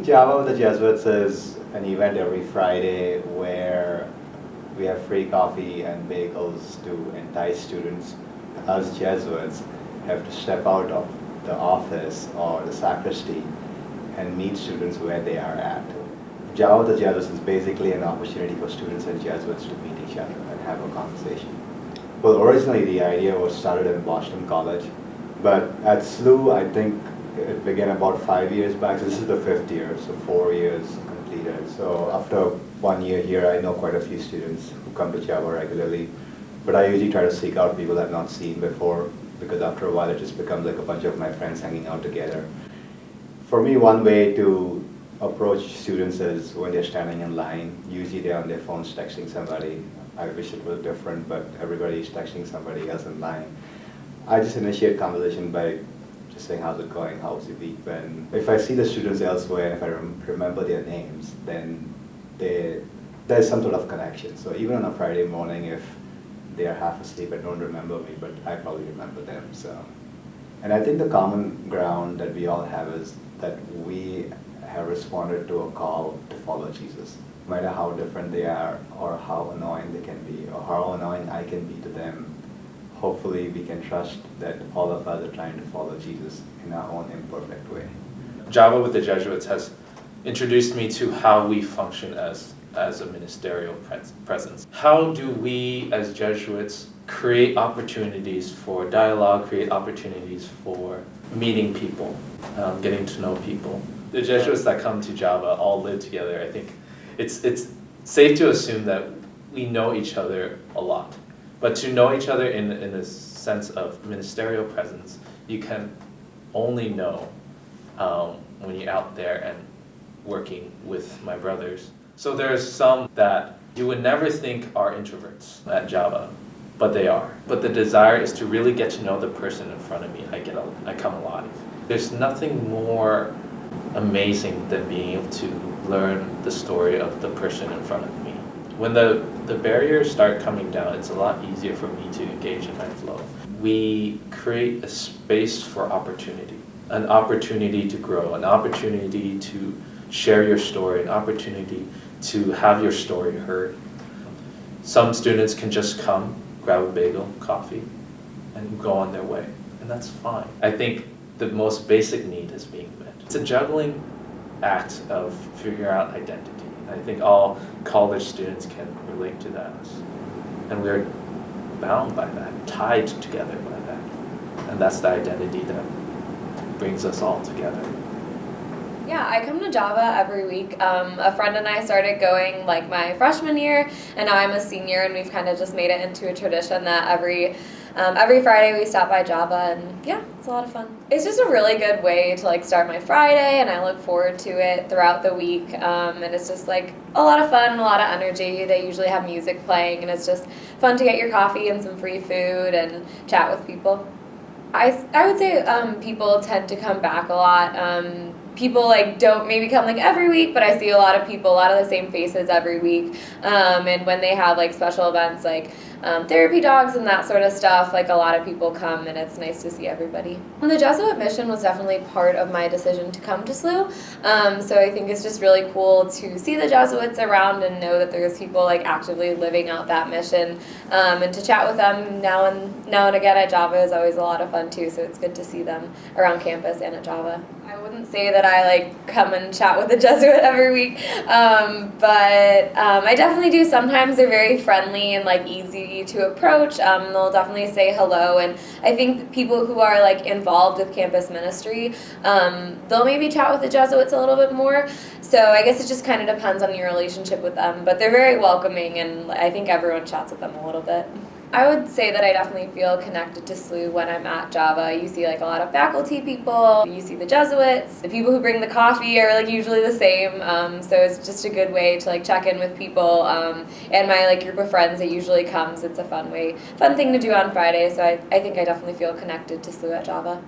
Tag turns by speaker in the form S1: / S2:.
S1: Java with the Jesuits is an event every Friday where we have free coffee and bagels to entice students. Us Jesuits have to step out of the office or the sacristy and meet students where they are at. Java with the Jesuits is basically an opportunity for students and Jesuits to meet each other and have a conversation. Well, originally the idea was started in Boston College, but at SLU I think it began about 5 years back. So this is the 5th year, so 4 years completed. So after 1 year here, I know quite a few students who come to Java regularly, but I usually try to seek out people I've not seen before, because after a while it just becomes like a bunch of my friends hanging out together. For me, one way to approach students is when they're standing in line. Usually they're on their phones texting somebody. I wish it was different, but everybody's texting somebody else in line. I just initiate conversation by just saying, how's it going, how's your week been? If I see the students elsewhere and if I remember their names, then there's some sort of connection. So even on a Friday morning, if they are half asleep and don't remember me, but I probably remember them. So, and I think the common ground that we all have is that we have responded to a call to follow Jesus. No matter how different they are or how annoying they can be or how annoying I can be to them, hopefully we can trust that all of us are trying to follow Jesus in our own imperfect way.
S2: Java with the Jesuits has introduced me to how we function as a ministerial presence. How do we as Jesuits create opportunities for dialogue, create opportunities for meeting people, getting to know people? The Jesuits that come to Java all live together. I think it's safe to assume that we know each other a lot. But to know each other in a sense of ministerial presence, you can only know when you're out there and working with my brothers. So there's some that you would never think are introverts at Java, but they are. But the desire is to really get to know the person in front of me. I come alive. There's nothing more amazing than being able to learn the story of the person in front of me. When the barriers start coming down, it's a lot easier for me to engage in my flow. We create a space for opportunity, an opportunity to grow, an opportunity to share your story, an opportunity to have your story heard. Some students can just come, grab a bagel, coffee, and go on their way, and that's fine. I think the most basic need is being met. It's a juggling act of figuring out identity. I think all college students can relate to that. And we're bound by that, tied together by that. And that's the identity that brings us all together.
S3: Yeah, I come to Java every week. A friend and I started going like my freshman year, and now I'm a senior, and we've kind of just made it into a tradition that every Friday we stop by Java, and yeah, it's a lot of fun. It's just a really good way to like start my Friday, and I look forward to it throughout the week. And it's just like a lot of fun and a lot of energy. They usually have music playing, and it's just fun to get your coffee and some free food and chat with people. I would say people tend to come back a lot. People like don't maybe come like every week, but I see a lot of people, a lot of the same faces every week. And when they have like special events like therapy dogs and that sort of stuff, like a lot of people come, and it's nice to see everybody. The Jesuit mission was definitely part of my decision to come to SLU. So I think it's just really cool to see the Jesuits around and know that there's people like actively living out that mission, and to chat with them now and again at Java is always a lot of fun too. So it's good to see them around campus and at Java. I wouldn't say that I like come and chat with a Jesuit every week, but I definitely do. Sometimes they're very friendly and like easy to approach. They'll definitely say hello, and I think people who are like involved with campus ministry, they'll maybe chat with the Jesuits a little bit more. So I guess it just kind of depends on your relationship with them, but they're very welcoming, and I think everyone chats with them a little bit. I would say that I definitely feel connected to SLU when I'm at Java. You see like a lot of faculty people, you see the Jesuits, the people who bring the coffee are like usually the same, so it's just a good way to like check in with people, and my like group of friends that usually comes. It's a fun thing to do on Friday, so I think I definitely feel connected to SLU at Java.